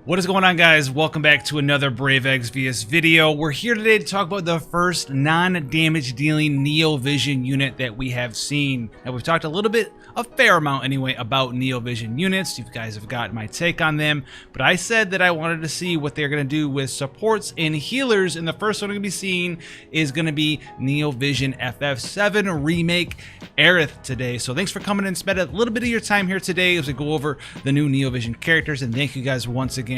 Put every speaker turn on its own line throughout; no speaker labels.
What is going on, guys? Welcome back to another Brave Exvius video. We're here today to talk about the first non-damage dealing Neo Vision unit that we have seen. Now, we've talked a fair amount anyway, about Neo Vision units. You guys have got my take on them, but I said that I wanted to see what they're going to do with supports and healers, and the first one we're going to be seeing is going to be Neo Vision FF7 Remake Aerith today. So thanks for coming and spending a little bit of your time here today as we go over the new Neo Vision characters, and thank you guys once again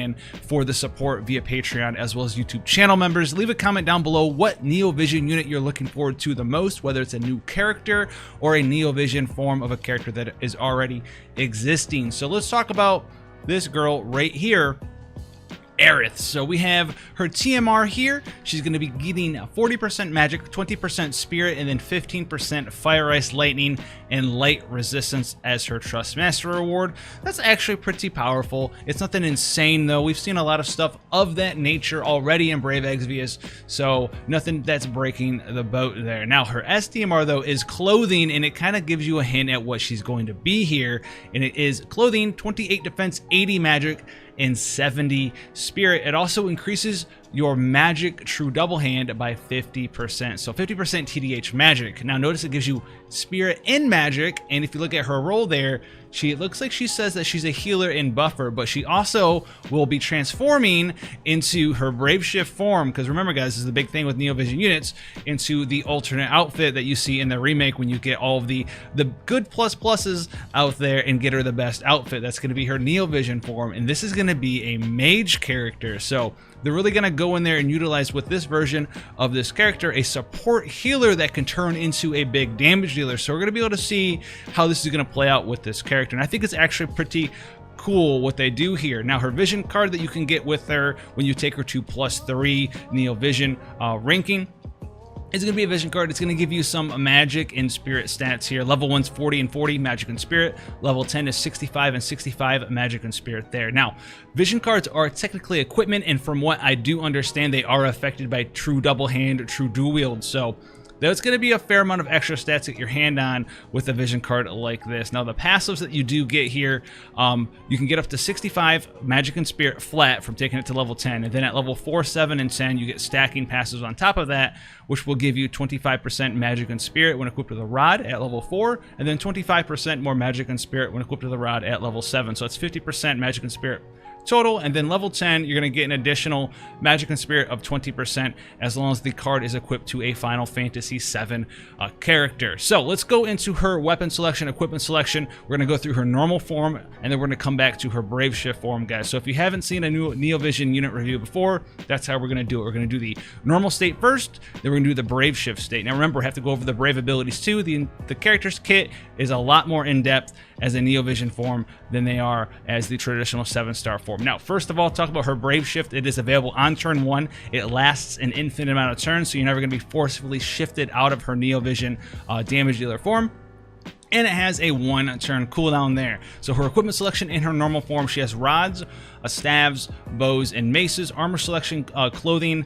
for the support via Patreon as well as YouTube channel members. Leave a comment down below what Neo Vision unit you're looking forward to the most, whether it's a new character or a Neo Vision form of a character that is already existing. So let's talk about this girl right here, Aerith. So we have her TMR here. She's going to be getting 40% magic, 20% spirit, and then 15% fire, ice, lightning, and light resistance as her Trust Master reward. That's actually pretty powerful. It's nothing insane though. We've seen a lot of stuff of that nature already in Brave Exvius, so nothing that's breaking the boat there. Now her STMR though is clothing, and it kind of gives you a hint at what she's going to be here, and it is clothing, 28 defense, 80 magic, and 70 spirit. It also increases your magic true double hand by 50%, so 50% TDH magic. Now notice it gives you spirit and magic, and if you look at her role there, it looks like she says that she's a healer and buffer, but she also will be transforming into her Brave Shift form, because remember guys, this is the big thing with Neo Vision units, into the alternate outfit that you see in the remake when you get all of the good pluses out there and get her the best outfit. That's going to be her Neo Vision form, and this is going to be a mage character. So they're really going to go in there and utilize with this version of this character a support healer that can turn into a big damage dealer. So we're going to be able to see how this is going to play out with this character, and I think it's actually pretty cool what they do here. Now her vision card that you can get with her when you take her to +3 Neo Vision ranking, it's going to be a vision card. It's going to give you some magic and spirit stats here. Level 1's 40 and 40 magic and spirit. Level 10 is 65 and 65 magic and spirit there. Now, vision cards are technically equipment, and from what I do understand, they are affected by true double hand or true dual wield. So there's going to be a fair amount of extra stats to get your hand on with a vision card like this. Now the passives that you do get here, you can get up to 65 magic and spirit flat from taking it to level 10, and then at level 4, 7, and 10 you get stacking passives on top of that, which will give you 25% magic and spirit when equipped with a rod at level 4, and then 25% more magic and spirit when equipped with a rod at level 7. So it's 50% magic and spirit total, and then level 10 you're going to get an additional magic and spirit of 20% as long as the card is equipped to a Final Fantasy VII character. So let's go into her weapon selection, equipment selection. We're going to go through her normal form, and then we're going to come back to her Brave Shift form, guys. So if you haven't seen a new Neo Vision unit review before, that's how we're going to do it. We're going to do the normal state first, then we're going to do the Brave Shift state. Now remember, we have to go over the Brave abilities too. The character's kit is a lot more in-depth as a Neo Vision form than they are as the traditional 7-star form. Now, first of all, talk about her Brave Shift. It is available on turn 1. It lasts an infinite amount of turns, so you're never going to be forcefully shifted out of her Neo Vision damage dealer form. And it has a 1-turn cooldown there. So her equipment selection in her normal form, she has rods, staves, bows, and maces. Armor selection, clothing,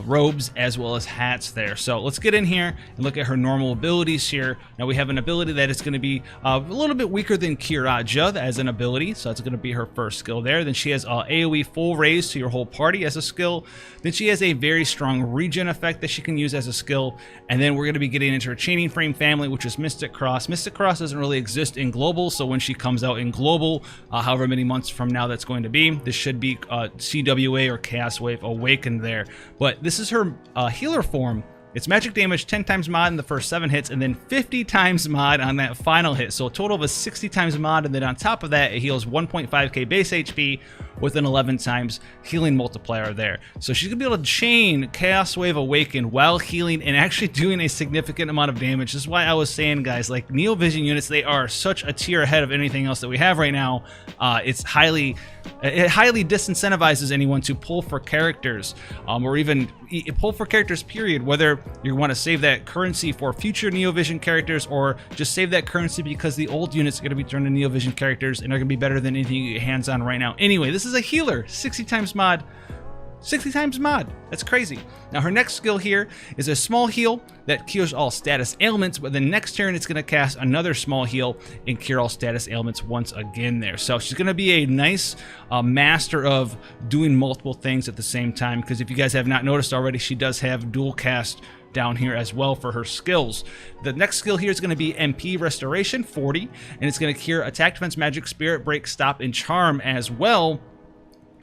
robes, as well as hats there. So let's get in here and look at her normal abilities here. Now we have an ability that is going to be a little bit weaker than Kiraja as an ability, so that's going to be her first skill there. Then she has AoE full raise to your whole party as a skill. Then she has a very strong regen effect that she can use as a skill. And then we're going to be getting into her chaining frame family, which is Mystic Cross. Mystic Cross doesn't really exist in global, so when she comes out in global, however many months from now that's going to be, this should be CWA or Chaos Wave Awakened there. But this is her healer form. It's magic damage 10 times mod in the first 7 hits, and then 50 times mod on that final hit. So a total of a 60 times mod, and then on top of that, it heals 1.5k base HP with an 11 times healing multiplier there. So she's gonna be able to chain Chaos Wave Awakened while healing and actually doing a significant amount of damage. This is why I was saying, guys, like Neo Vision units, they are such a tier ahead of anything else that we have right now. It highly disincentivizes anyone to pull for characters, or even pull for characters period, whether you want to save that currency for future Neo Vision characters or just save that currency because the old units are going to be turned into Neo Vision characters and are going to be better than anything you get your hands on right now. Anyway, this is a healer, 60 times mod, 60 times mod. That's crazy. Now her next skill here is a small heal that cures all status ailments, but the next turn it's going to cast another small heal and cure all status ailments once again there. So she's going to be a nice master of doing multiple things at the same time, because if you guys have not noticed already, she does have dual cast down here as well for her skills. The next skill here is going to be MP Restoration 40, and it's going to cure Attack, Defense, Magic, Spirit Break, Stop, and Charm as well.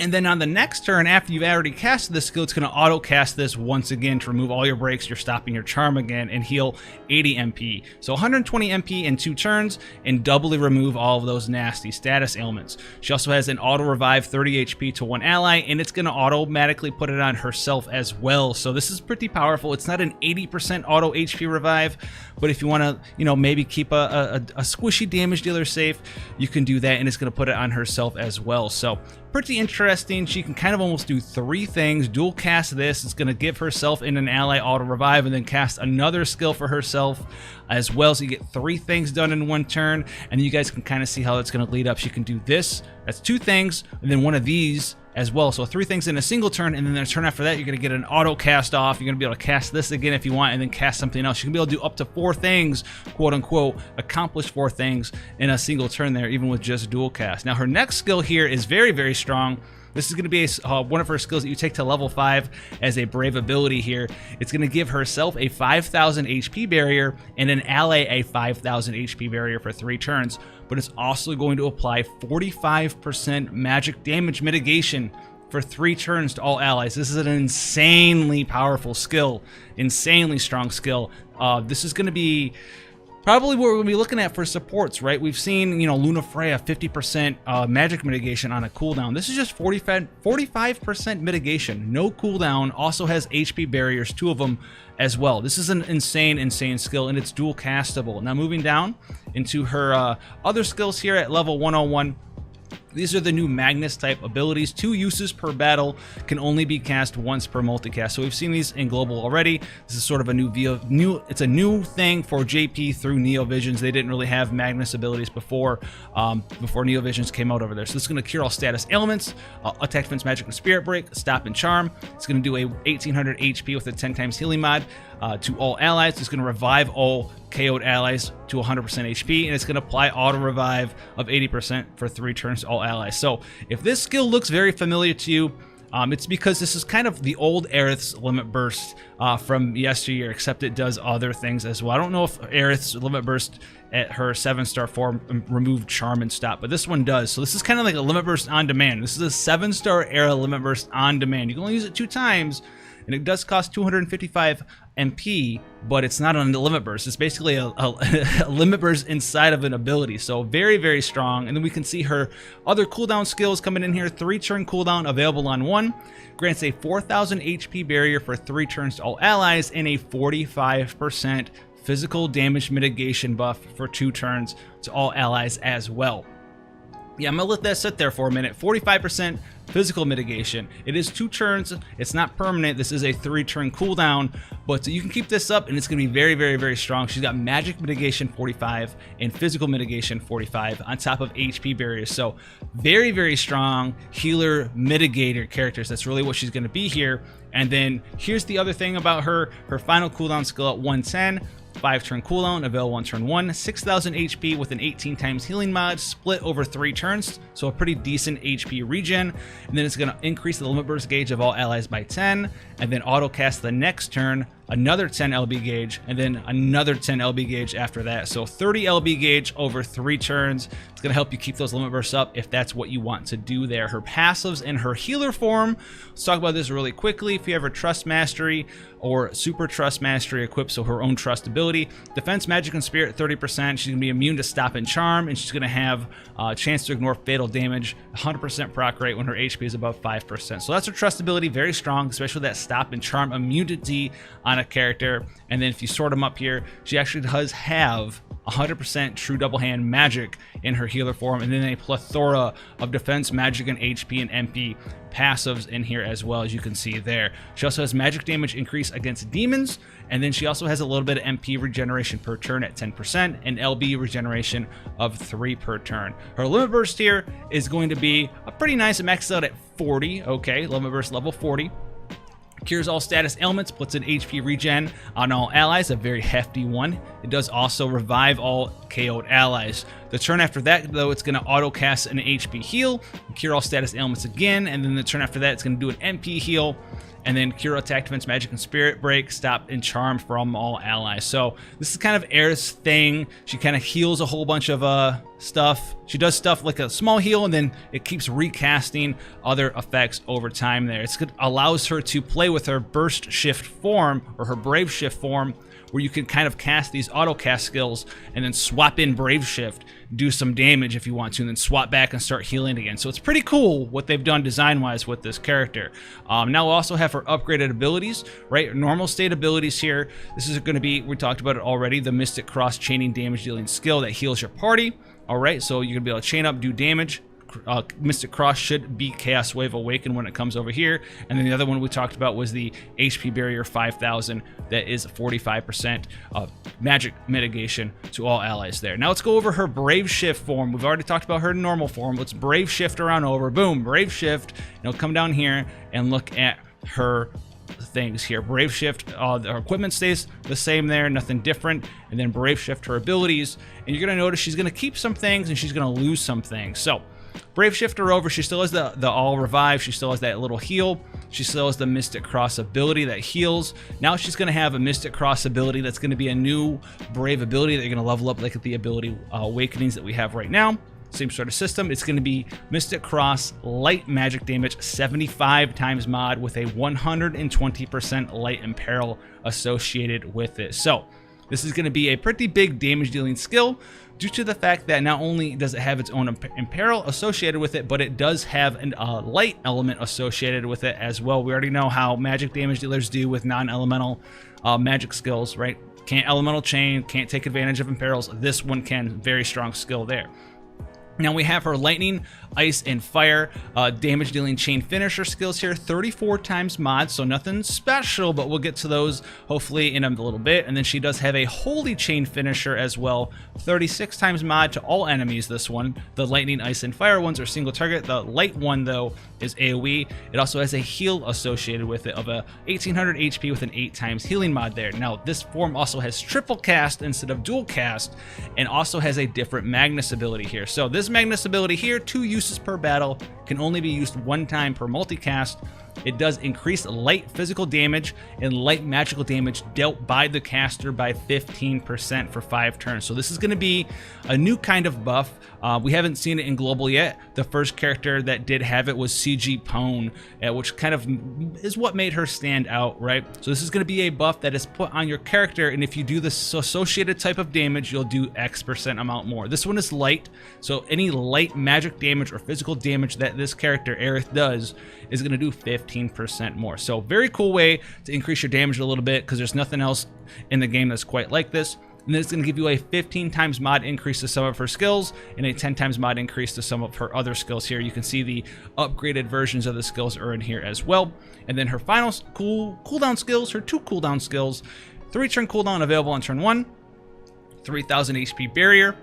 And then on the next turn, after you've already casted this skill, it's going to auto-cast this once again to remove all your breaks, your stopping, your charm again, and heal 80 MP. So 120 MP in 2 turns, and doubly remove all of those nasty status ailments. She also has an auto-revive 30 HP to one ally, and it's going to automatically put it on herself as well. So this is pretty powerful. It's not an 80% auto HP revive, but if you want to, you know, maybe keep a squishy damage dealer safe, you can do that, and it's going to put it on herself as well. So pretty interesting. She can kind of almost do 3 things. Dual cast this. It's going to give herself and an ally auto revive, and then cast another skill for herself as well. So you get 3 things done in 1 turn, and you guys can kind of see how it's going to lead up. She can do this. That's 2 things, and then one of these as well. So 3 things in a single turn, and then the turn after that, you're going to get an auto cast off. You're going to be able to cast this again if you want, and then cast something else. You can be able to do up to 4 things, quote unquote, accomplish 4 things in a single turn there, even with just dual cast. Now her next skill here is very, very strong. This is going to be one of her skills that you take to level 5 as a brave ability here. It's going to give herself a 5,000 HP barrier and an ally a 5,000 HP barrier for 3 turns, but it's also going to apply 45% magic damage mitigation for 3 turns to all allies. This is an insanely powerful skill, insanely strong skill. This is going to be probably what we're going to be looking at for supports, right? We've seen, you know, Luna Freya 50% magic mitigation on a cooldown. This is just 45% mitigation, no cooldown. Also has HP barriers, 2 of them as well. This is an insane skill, and it's dual castable. Now moving down into her other skills here at level 101. These are the new Magnus type abilities. 2 uses per battle, can only be cast once per multicast. So we've seen these in global already. This is sort of a it's a new thing for JP through Neo Visions. They didn't really have Magnus abilities before Neo Visions came out over there. So this is going to cure all status ailments, attack, defense, magic, and spirit break, stop, and charm. It's going to do a 1800 HP with a 10 times healing mod to all allies. It's going to revive all KO'd allies to 100% HP, and it's going to apply auto revive of 80% for 3 turns to all allies. So if this skill looks very familiar to you, it's because this is kind of the old Aerith's Limit Burst from yesteryear, except it does other things as well. I don't know if Aerith's Limit Burst at her 7-star form removed charm and stop, but this one does. So this is kind of like a Limit Burst on demand. This is a 7-star era Limit Burst on demand. You can only use it 2 times, and it does cost 255 MP, but it's not on the limit burst. It's basically a limit burst inside of an ability. So very, very strong. And then we can see her other cooldown skills coming in here. 3 turn cooldown available on 1. Grants a 4,000 HP barrier for 3 turns to all allies, and a 45% physical damage mitigation buff for 2 turns to all allies as well. Yeah, I'm gonna let that sit there for a minute. 45% physical mitigation. It is 2 turns. It's not permanent. This is a 3-turn cooldown, but you can keep this up, and it's gonna be very, very, very strong. She's got magic mitigation 45 and physical mitigation 45 on top of HP barriers. So very, very strong healer mitigator characters. That's really what she's gonna be here. And then here's the other thing about her. Her final cooldown skill at 110. 5-turn cooldown, available on turn 1, 6,000 HP with an 18 times healing mod, split over 3 turns, so a pretty decent HP regen. And then it's going to increase the limit burst gauge of all allies by 10, and then auto cast the next turn, another 10 LB gauge, and then another 10 LB gauge after that. So 30 LB gauge over 3 turns. It's going to help you keep those limit bursts up if that's what you want to do there. Her passives in her healer form, let's talk about this really quickly. If you have her Trust Mastery or Super Trust Mastery equipped, so her own trust ability, defense, magic, and spirit 30%. She's going to be immune to stop and charm, and she's going to have a chance to ignore fatal damage, 100% proc rate when her HP is above 5%. So that's her trust ability, very strong, especially that stop and charm immunity on kind of character. And then if you sort them up here, she actually does have 100% true double hand magic in her healer form, and then a plethora of defense, magic, and HP and MP passives in here as well, as you can see there. She also has magic damage increase against demons, and then she also has a little bit of MP regeneration per turn at 10% and LB regeneration of 3 per turn. Her limit burst here is going to be a pretty nice. It maxes out at 40. Okay, limit burst level 40. Cures all status ailments, puts an HP regen on all allies, a very hefty one. It does also revive all KO'd allies. The turn after that, though, it's going to auto cast an HP heal, cure all status ailments again, and then the turn after that, it's going to do an MP heal, and then cure attack, defense, magic, and spirit break, stop, and charm from all allies. So this is kind of Aerith's thing. She kind of heals a whole bunch of stuff. She does stuff like a small heal, and then it keeps recasting other effects over time there. It allows her to play with her burst shift form, or her brave shift form, where you can kind of cast these auto cast skills and then swap in brave shift, do some damage if you want to, and then swap back and start healing again. So it's pretty cool what they've done design wise with this character. Now we'll also have her upgraded abilities, right? Normal state abilities here. This is going to be, we talked about it already, the Mystic Cross chaining damage dealing skill that heals your party. All right, so you're gonna be able to chain up, do damage. Mystic Cross should beat Chaos Wave Awaken when it comes over here. And then the other one we talked about was the HP Barrier 5000 that is 45% magic mitigation to all allies there. Now let's go over her Brave Shift form. We've already talked about her normal form. Let's Brave Shift her on over. Boom, Brave Shift. And it'll come down here and look at her things here. Brave Shift, her equipment stays the same there, nothing different. And then Brave Shift her abilities. And you're gonna notice she's gonna keep some things and she's gonna lose some things. So Brave Shift her over. She still has the all revive. She still has that little heal. She still has the Mystic Cross ability that heals. Now she's going to have a Mystic Cross ability that's going to be a new Brave ability that you're going to level up, like at the ability Awakenings that we have right now. Same sort of system. It's going to be Mystic Cross light magic damage 75 times mod with a 120% light imperil associated with it. So this is going to be a pretty big damage dealing skill, due to the fact that not only does it have its own imperil associated with it, but it does have a light element associated with it as well. We already know how magic damage dealers do with non-elemental magic skills, right? Can't elemental chain, can't take advantage of imperils. This one can. Very strong skill there. Now we have her lightning, ice, and fire damage dealing chain finisher skills here, 34 times mod, so nothing special, but we'll get to those hopefully in a little bit. And then she does have a holy chain finisher as well, 36 times mod to all enemies. This one, the lightning, ice, and fire ones are single target. The light one though is AoE. It also has a heal associated with it of a 1800 HP with an 8 times healing mod there. Now this form also has triple cast instead of dual cast, and also has a different Magnus ability here. So this Magnus ability here, 2 uses per battle, can only be used 1 time per multicast. It does increase light physical damage and light magical damage dealt by the caster by 15% for 5 turns. So this is going to be a new kind of buff. We haven't seen it in global yet. The first character that did have it was CG Pone, which kind of is what made her stand out, right? So this is going to be a buff that is put on your character, and if you do this associated type of damage, you'll do X% amount more. This one is light, so any light magic damage or physical damage that this character Aerith does is going to do 15% more. So very cool way to increase your damage a little bit, because there's nothing else in the game that's quite like this. And then it's going to give you a 15 times mod increase to some of her skills and a 10 times mod increase to some of her other skills here. You can see the upgraded versions of the skills are in here as well. And then her final cooldown skills, her 2 cooldown skills, 3 turn cooldown available on turn 1, 3000 HP barrier,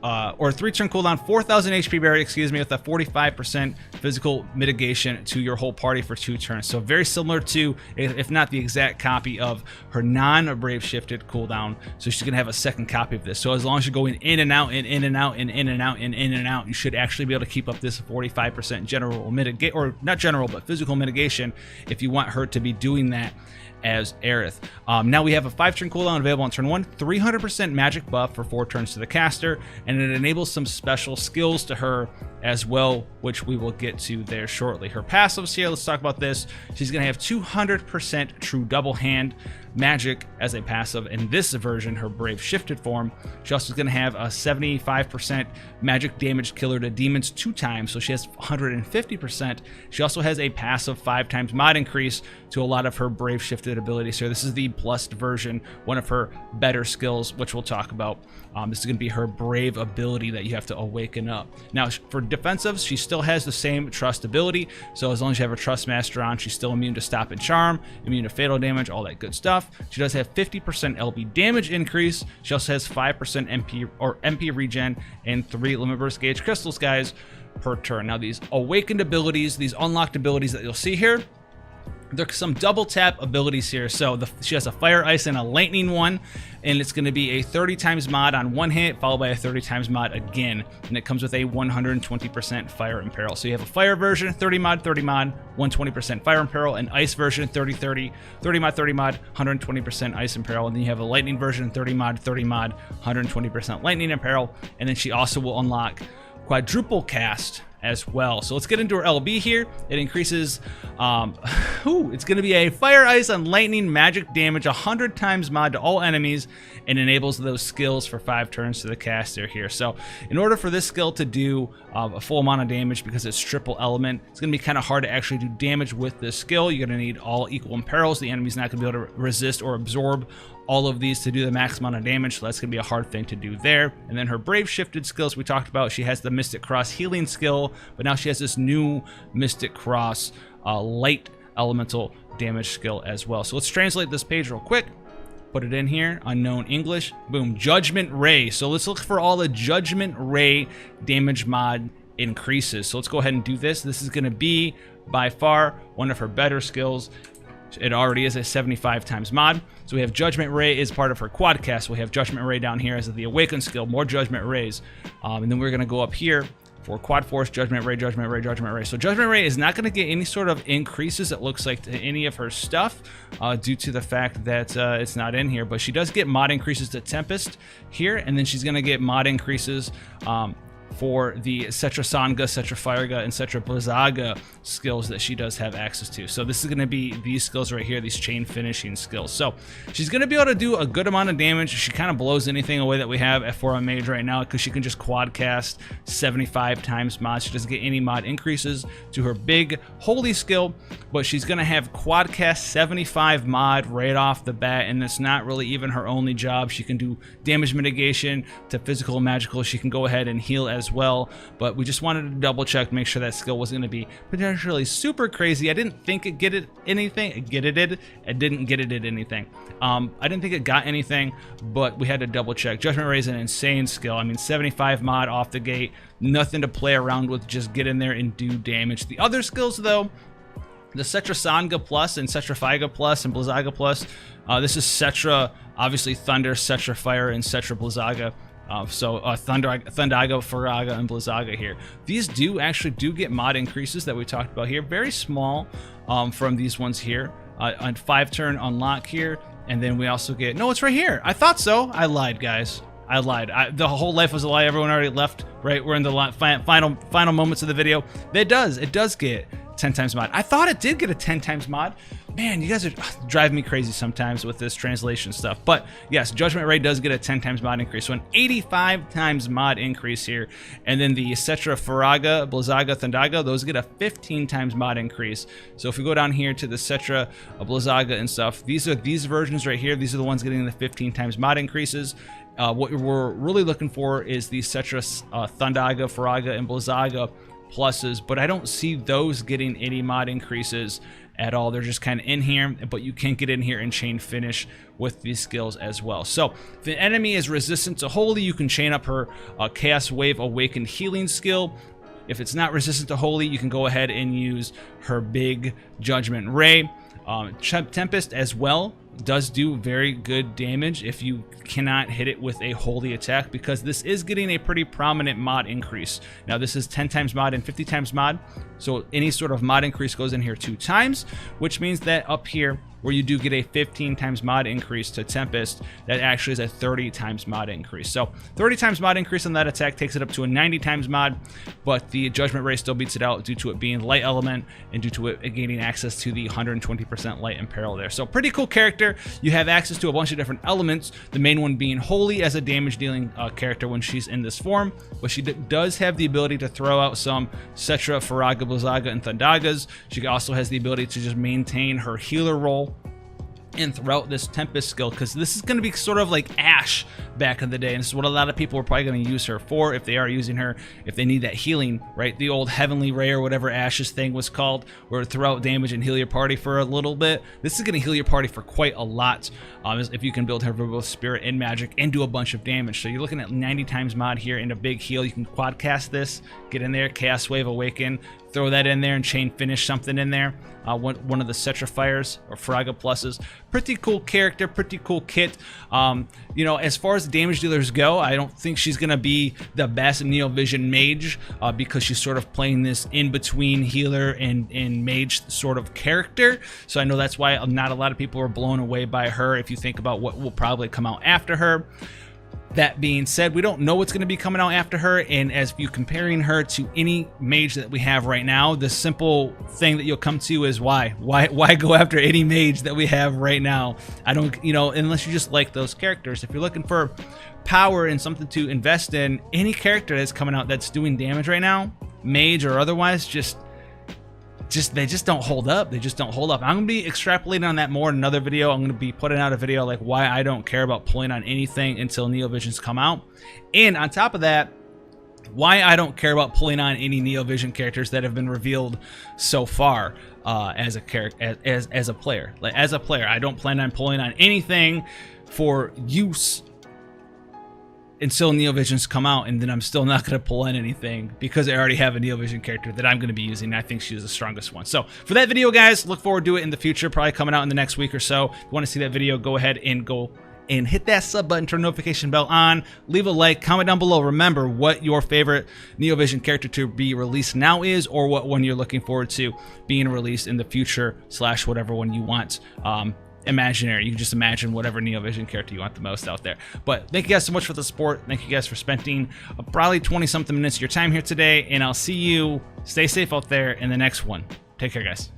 or 3 turn cooldown, 4000 HP barrier, excuse me, with a 45% physical mitigation to your whole party for 2 turns. So very similar to, if not the exact copy of her non-brave shifted cooldown. So she's gonna have a second copy of this. So as long as you're going in and out and in and out and in and out and in and out, you should actually be able to keep up this 45% general mitigate, or not general, but physical mitigation, if you want her to be doing that as Aerith. Now we have a 5 turn cooldown available on turn 1, 300% magic buff for 4 turns to the caster, and it enables some special skills to her as well, which we will get to there shortly. Her passives here, let's talk about this. She's going to have 200% true double hand magic as a passive in this version, her brave shifted form. She also is going to have a 75% magic damage killer to demons 2 times, so she has 150%. She also has a passive 5 times mod increase to a lot of her brave shifted shifted abilities here. This is the blessed version, one of her better skills, which we'll talk about. This is going to be her brave ability that you have to awaken up. Now, for defensives, she still has the same trust ability. So as long as you have her trust master on, she's still immune to stop and charm, immune to fatal damage, all that good stuff. She does have 50% LB damage increase. She also has 5% MP regen and 3 limit burst gauge crystals, guys, per turn. Now, these awakened abilities, these unlocked abilities that you'll see here, there's some double tap abilities here. So she has a fire, ice, and a lightning one, and it's going to be a 30 times mod on one hit, followed by a 30 times mod again, and it comes with a 120% fire imperil. So you have a fire version, 30 mod, 120% fire imperil, and ice version, 30 mod, 120% ice imperil, and then you have a lightning version, 30 mod, 120% lightning imperil, and then she also will unlock quadruple cast as well. So let's get into her LB here. It increases, it's going to be a fire, ice, and lightning magic damage 100 times mod to all enemies, and enables those skills for 5 turns to the caster here. So in order for this skill to do a full amount of damage, because it's triple element, it's going to be kind of hard to actually do damage with this skill. You're going to need all equal imperils. The enemy's not going to be able to resist or absorb all of these to do the max amount of damage, so that's going to be a hard thing to do there. And then her brave shifted skills we talked about, she has the Mystic Cross healing skill, but now she has this new Mystic Cross light elemental damage skill as well. So let's translate this page real quick. Put it in here, unknown English, boom, Judgment Ray. So let's look for all the Judgment Ray damage mod increases. So let's go ahead and do this. This is going to be by far one of her better skills. It already is a 75 times mod. So we have Judgment Ray is part of her quad cast. We have Judgment Ray down here as the Awaken skill, more Judgment Rays. And then we're going to go up here for Quad Force, Judgment Ray, Judgment Ray, Judgment Ray. So Judgment Ray is not going to get any sort of increases, it looks like, to any of her stuff due to the fact that it's not in here. But she does get mod increases to Tempest here, and then she's going to get mod increases for the Cetra Sangha, Cetra Fireга, and Cetra Blizzaga skills that she does have access to. So this is going to be these skills right here, these chain finishing skills. So she's going to be able to do a good amount of damage. She kind of blows anything away that we have for a mage right now, because she can just quad cast 75 times mod. She doesn't get any mod increases to her big holy skill, but she's going to have quad cast 75 mod right off the bat, and it's not really even her only job. She can do damage mitigation to physical and magical. She can go ahead and heal as well, but we just wanted to double check, make sure that skill was going to be potentially super crazy. I didn't think it get it anything. It didn't get it at anything. I didn't think it got anything, but we had to double check. Judgment Ray is an insane skill. I mean, 75 mod off the gate, nothing to play around with. Just get in there and do damage. The other skills, though, the Cetra Sangha Plus and Cetra Figa Plus and Blizzaga Plus. This is Cetra, obviously Thunder, Cetra Fire, and Cetra Blizzaga. Thundaga, Faraga, and Blizzaga here. These actually do get mod increases that we talked about here. Very small from these ones here. On 5-turn unlock here. And then we also get... No, it's right here. I thought so. I lied, guys. I lied. The whole life was a lie. Everyone already left, right? We're in the final moments of the video. It does get 10 times mod. I thought it did get a 10 times mod. Man, you guys are driving me crazy sometimes with this translation stuff. But yes, Judgment Ray does get a 10 times mod increase. So an 85 times mod increase here. And then the Cetra Faraga, Blizzaga, Thundaga, those get a 15 times mod increase. So if we go down here to the Cetra, Blizzaga, and stuff, these versions right here. These are the ones getting the 15 times mod increases. What we're really looking for is the Cetra, Thundaga, Faraga, and Blizzaga pluses, but I don't see those getting any mod increases at all. They're just kind of in here, but you can get in here and chain finish with these skills as well. So if the enemy is resistant to holy, you can chain up her Chaos Wave Awakened healing skill. If it's not resistant to holy, you can go ahead and use her big Judgment Ray. Tempest as well does do very good damage if you cannot hit it with a holy attack, because this is getting a pretty prominent mod increase. Now this is 10 times mod and 50 times mod, so any sort of mod increase goes in here 2 times, which means that up here where you do get a 15 times mod increase to Tempest, that actually is a 30 times mod increase. So 30 times mod increase on that attack takes it up to a 90 times mod, but the Judgment Ray still beats it out due to it being light element and due to it gaining access to the 120% light imperil there. So pretty cool character. You have access to a bunch of different elements, the main one being holy as a damage dealing character when she's in this form, but she does have the ability to throw out some Cetra, Faraga, Blizzaga, and Thundagas. She also has the ability to just maintain her healer role and throughout this Tempest skill, because this is going to be sort of like Ashe back in the day, and this is what a lot of people are probably going to use her for if they are using her, if they need that healing, right? The old Heavenly Ray or whatever Ashe's thing was called, where throw out damage and heal your party for a little bit. This is going to heal your party for quite a lot if you can build her for both spirit and magic and do a bunch of damage. So you're looking at 90 times mod here and a big heal. You can quad cast this, get in there, Chaos Wave, Awaken, throw that in there and chain finish something in there. One of the Cetrifiers or Fraga pluses. Pretty cool character, pretty cool kit. You know, as far as damage dealers go, I don't think she's gonna be the best Neo Vision mage because she's sort of playing this in between healer and mage sort of character. So I know that's why not a lot of people are blown away by her if you think about what will probably come out after her. That being said, we don't know what's going to be coming out after her, and as you comparing her to any mage that we have right now, the simple thing that you'll come to is why go after any mage that we have right now? I don't, you know, unless you just like those characters. If you're looking for power and something to invest in, any character that's coming out that's doing damage right now, mage or otherwise, they just don't hold up. They just don't hold up. I'm going to be extrapolating on that more in another video. I'm going to be putting out a video like why I don't care about pulling on anything until Neo Visions come out. And on top of that, why I don't care about pulling on any Neo Vision characters that have been revealed so far as a character, as a player. Like as a player, I don't plan on pulling on anything for use until Neo Visions come out, and then I'm still not going to pull in anything because I already have a Neo Vision character that I'm going to be using. I think she's the strongest one. So for that video, guys, look forward to it in the future, probably coming out in the next week or so. If you want to see that video, go ahead and hit that sub button, turn notification bell on, leave a like, comment down below. Remember what your favorite Neo Vision character to be released now is, or what one you're looking forward to being released in the future / whatever one you want. Imaginary. You can just imagine whatever Neo Vision character you want the most out there. But thank you guys so much for the support. Thank you guys for spending probably 20-something minutes of your time here today, and I'll see you. Stay safe out there in the next one. Take care, guys.